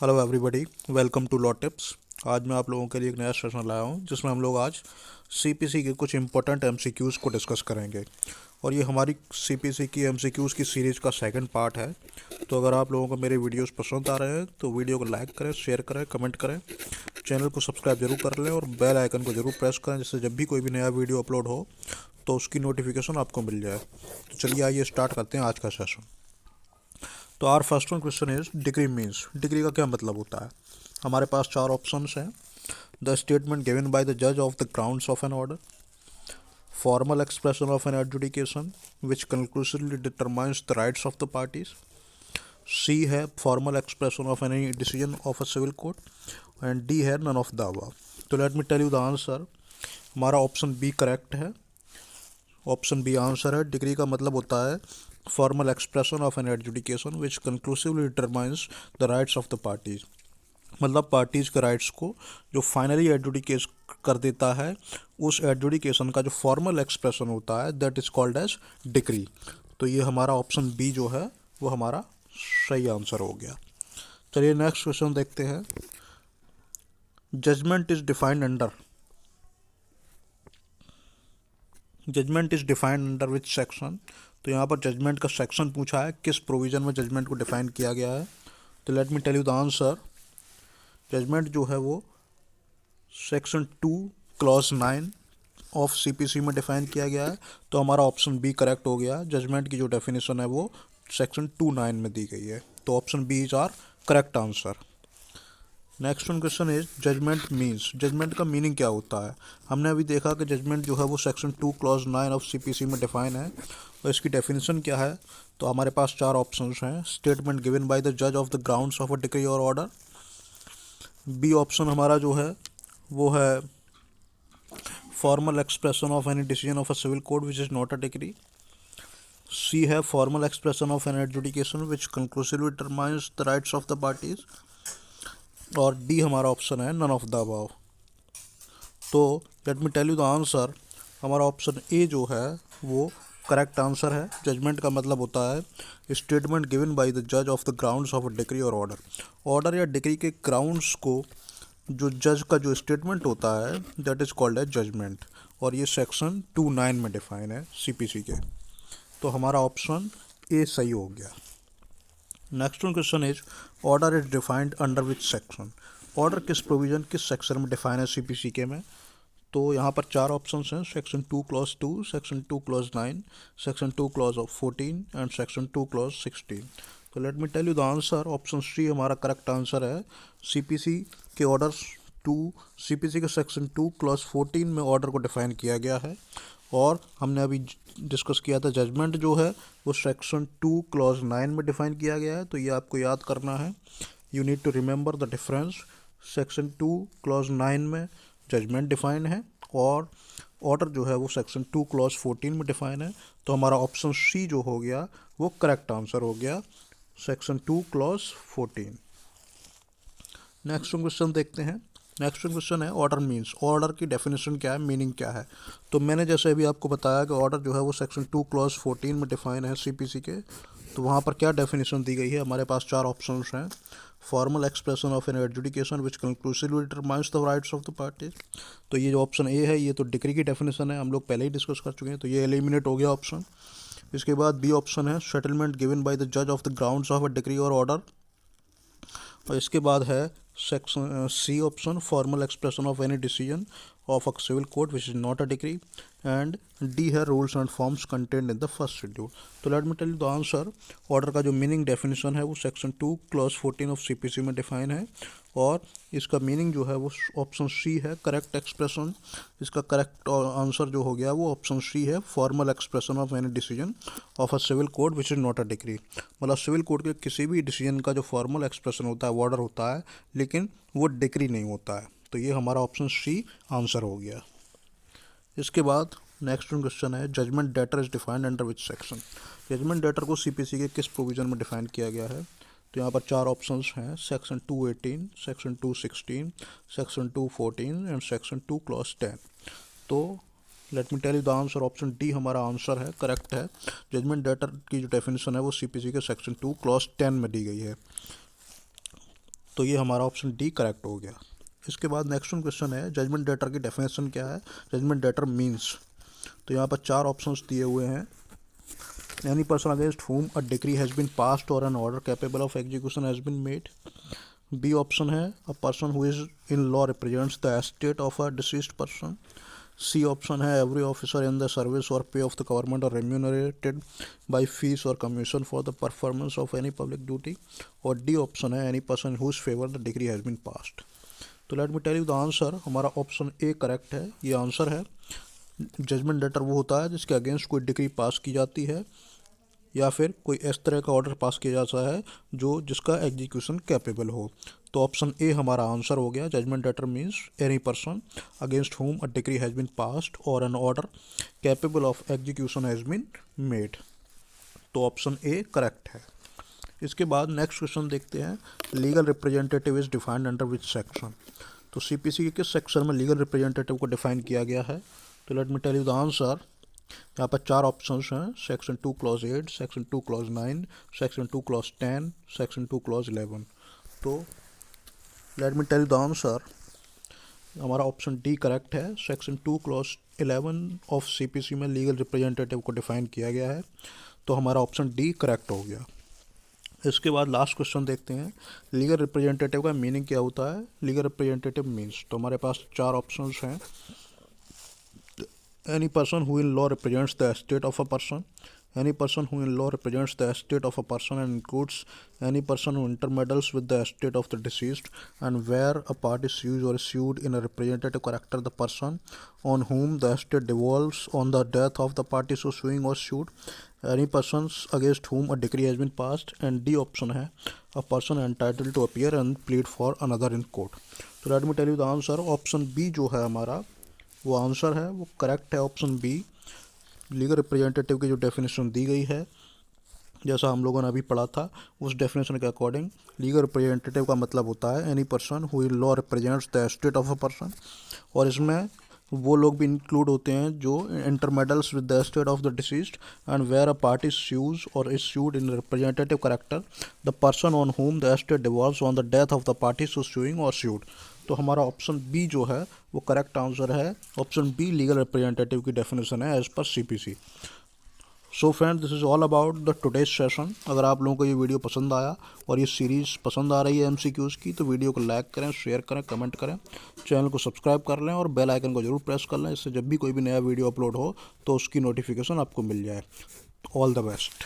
Hello everybody, welcome to law tips. आज मैं आप लोगों के लिए एक नया सेशन लाया हूं जिसमें हम लोग आज सीपीसी के कुछ इंपॉर्टेंट एमसीक्यूज़ को डिस्कस करेंगे। और ये हमारी सीपीसी की एमसीक्यूज़ की सीरीज़ का सेकंड पार्ट है। तो अगर आप लोगों को मेरे वीडियोस पसंद आ रहे हैं तो वीडियो को लाइक करें, शेयर करें, कमेंट करें, चैनल को सब्सक्राइब जरूर कर लें और बेल आइकन को जरूर प्रेस करें जिससे जब भी कोई भी नया वीडियो अपलोड हो तो उसकी नोटिफिकेशन आपको मिल जाए। तो चलिए आइए स्टार्ट करते हैं आज का सेशन। तो our first one question is decree means. Decree का क्या मतलब होता है? हमारे पास चार ऑप्शंस हैं। The statement given by the जज of the grounds of an order, formal expression of an adjudication which conclusively determines the rights of the parties. C है formal expression of any decision of a civil court and D है none of the above. तो let me tell you the answer. हमारा option B correct है। Option B answer है। Degree का मतलब होता है formal expression of an adjudication which conclusively determines the rights of the parties. मतलब पार्टीज के राइट्स को जो फाइनली एडजुडिकेट कर देता है, उस एडजुडिकेशन का जो फॉर्मल एक्सप्रेशन होता है that is called as decree. तो ये हमारा ऑप्शन बी जो है वो हमारा सही आंसर हो गया। चलिए नेक्स्ट क्वेश्चन देखते हैं। Judgment is defined under. Judgment is defined under which section. तो यहाँ पर जजमेंट का सेक्शन पूछा है, किस प्रोविजन में जजमेंट को डिफाइन किया गया है। तो let me tell you the answer. Judgment जो है वो सेक्शन 2 क्लॉज 9 ऑफ सीपीसी में डिफाइन किया गया है। तो हमारा ऑप्शन बी करेक्ट हो गया। जजमेंट की जो डेफिनेशन है वो सेक्शन 2(9) में दी गई है। तो option B is our correct answer. Next one question is judgment means. Judgment का मीनिंग क्या होता है? हमने अभी देखा कि जजमेंट जो है वो सेक्शन 2 क्लॉज 9 ऑफ सीपीसी में डिफाइन है। और इसकी डेफिनेशन क्या है? तो हमारे पास चार ऑप्शंस हैं। स्टेटमेंट गिवन बाय द जज of the grounds of a decree और ऑर्डर। बी ऑप्शन हमारा जो है वो है formal expression of any decision of a civil code which is not a decree. C है formal expression of an adjudication which conclusively determines the rights of the parties. और D हमारा option है none of the above. तो let me tell you the answer. हमारा option ए जो है वो correct answer है। जजमेंट का मतलब होता है स्टेटमेंट गिवन बाय द जज of the grounds of a decree और ऑर्डर। ऑर्डर या डिक्री के ग्राउंड्स को जो जज का जो स्टेटमेंट होता है that is called as judgment. और ये सेक्शन 2(9) में डिफाइन है सीपीसी के। तो हमारा ऑप्शन ए सही हो गया। Next one question is order is defined under which section. Order किस प्रोविजन किस सेक्शन में डिफाइन है सीपीसी के में? तो यहाँ पर चार ऑप्शंस हैं। Section 2 clause 2, section 2 clause 9, section 2 clause 14 and section 2 clause 16। तो let me tell you the answer. Option C हमारा करेक्ट आंसर है। सीपीसी के ऑर्डर्स 2 सीपीसी के सेक्शन 2 क्लॉज 14 में ऑर्डर को डिफाइन किया गया है। और हमने अभी डिस्कस किया था जजमेंट जो है वो सेक्शन 2 क्लॉज 9 में डिफाइन किया गया है। तो ये आपको याद करना है। You need to remember the difference. Section 2 clause 9 में जजमेंट डिफाइन है और ऑर्डर जो है वो सेक्शन 2 क्लॉज 14 में डिफाइन है। तो हमारा ऑप्शन सी जो हो गया वो करेक्ट आंसर हो गया, सेक्शन 2 क्लॉज 14। नेक्स्ट क्वेश्चन देखते हैं। नेक्स्ट क्वेश्चन है ऑर्डर मीन्स। ऑर्डर की डेफिनेशन क्या है, मीनिंग क्या है? तो मैंने जैसे अभी आपको बताया कि ऑर्डर जो है वो सेक्शन 2 क्लॉज 14 में डिफाइन है सीपीसी के। तो वहाँ पर क्या डेफिनेशन दी गई है? हमारे पास चार ऑप्शंस हैं। Formal expression of an adjudication which conclusively determines the rights of the parties. तो ये जो ऑप्शन ए है ये तो डिक्री की डेफिनेशन है, हम लोग पहले ही डिस्कस कर चुके हैं, तो ये एलिमिनेट हो गया ऑप्शन। इसके बाद बी ऑप्शन है सेटलमेंट गिवन बाय द जज of the grounds of a decree और ऑर्डर। और इसके बाद है section C option formal expression of any decision of a civil court which is not a decree. And D है rules and forms content in the first schedule. तो let me tell you the answer. Order का जो meaning definition है वो section 2 clause 14 of CPC में define है। और इसका मीनिंग जो है वो ऑप्शन सी है करेक्ट एक्सप्रेशन। इसका करेक्ट आंसर जो हो गया वो ऑप्शन सी है formal expression of any decision of a civil court which is not a decree. मतलब सिविल कोर्ट के किसी भी डिसीजन का जो फॉर्मल एक्सप्रेशन होता है वो ऑर्डर होता है, लेकिन वो डिक्री नहीं होता है। तो ये हमारा ऑप्शन सी आंसर हो गया। इसके बाद नेक्स्ट क्वेश्चन है judgment debtor is defined under which section. Judgment debtor को सीपीसी के किस प्रोविजन में डिफाइन किया गया है? तो यहाँ पर चार ऑप्शंस हैं। Section 218, section 216, section 214 and section 2 clause 10। तो let me tell you the answer. Option D हमारा आंसर है, करेक्ट है। जजमेंट डेटर की जो डेफिनेशन है वो सीपीसी के सेक्शन 2 क्लॉज 10 में दी गई है। तो ये हमारा ऑप्शन डी करेक्ट हो गया। इसके बाद नेक्स्ट क्वेश्चन है जजमेंट डेटर की डेफिनेशन क्या है। जजमेंट डेटर मीन्स, तो यहाँ पर 4 ऑप्शंस दिए हुए हैं। Any person against whom a decree has been passed or an order capable of execution has been made। B option है a person who is in law represents the estate of a deceased person. C option है every officer in the service और pay of the government और remunerated by fees और commission for the performance of any public duty. और D option है any person whose favour the degree has been passed. तो let me tell you the answer. हमारा option A correct है, ये answer है। Judgement letter वो होता है जिसके अगेंस्ट कोई डिग्री पास की जाती है या फिर कोई इस तरह का ऑर्डर पास किया जाता है जो जिसका एग्जीक्यूशन कैपेबल हो। तो ऑप्शन ए हमारा आंसर हो गया। Judgment letter means any person against whom a degree has been passed और an order capable of execution has been made. तो ऑप्शन ए करेक्ट है। इसके बाद नेक्स्ट क्वेश्चन देखते हैं। Legal representative is defined under which section. तो CPC के किस सेक्शन में लीगल रिप्रेजेंटेटिव को डिफाइन किया गया है। तो let me tell you the answer. यहाँ पर 4 ऑप्शंस हैं। Section 2 clause 8, section 2 clause 9, section 2 clause 10, section 2 clause 11। तो let me tell the answer. हमारा ऑप्शन डी करेक्ट है। सेक्शन 2 क्लॉज 11 ऑफ सीपीसी में लीगल रिप्रेजेंटेटिव को डिफाइन किया गया है। तो हमारा ऑप्शन डी करेक्ट हो गया। इसके बाद लास्ट क्वेश्चन देखते हैं। लीगल रिप्रेजेंटेटिव का मीनिंग क्या होता है। लीगल रिप्रेजेंटेटिव मीन्स, तो हमारे पास 4 ऑप्शंस हैं। Any person who in law represents the estate of a person, any person who in law represents the estate of a person and includes any person who intermeddles with the estate of the deceased, and where a party sues or is sued in a representative character the person on whom the estate devolves on the death of the party so suing or sued, any persons against whom a decree has been passed, and D option है a person entitled to appear and plead for another in court। तो let me tell you the answer। Option B जो है हमारा वो answer है, वो correct है। Option B legal representative की जो डेफिनेशन दी गई है, जैसा हम लोगों ने अभी पढ़ा था, उस डेफिनेशन के अकॉर्डिंग लीगल रिप्रेजेंटेटिव का मतलब होता है any person who in law represents the estate of a person. और इसमें वो लोग भी इंक्लूड होते हैं जो intermeddles with the estate of the deceased and where a party sues or is sued in representative character the person on whom the estate devolves on the death of the party so suing or sued. तो हमारा option B जो है वो correct answer है। Option B legal representative की definition है as per CPC. So friend, this is all about the today's session. अगर आप लोगों को ये वीडियो पसंद आया और ये सीरीज़ पसंद आ रही है एमसीक्यूज़ की, तो वीडियो को लाइक करें, शेयर करें, कमेंट करें, चैनल को सब्सक्राइब कर लें और बेल आइकन को जरूर प्रेस कर लें। इससे जब भी कोई भी नया वीडियो अपलोड हो तो उसकी नोटिफिकेशन आपको मिल जाए। All the best.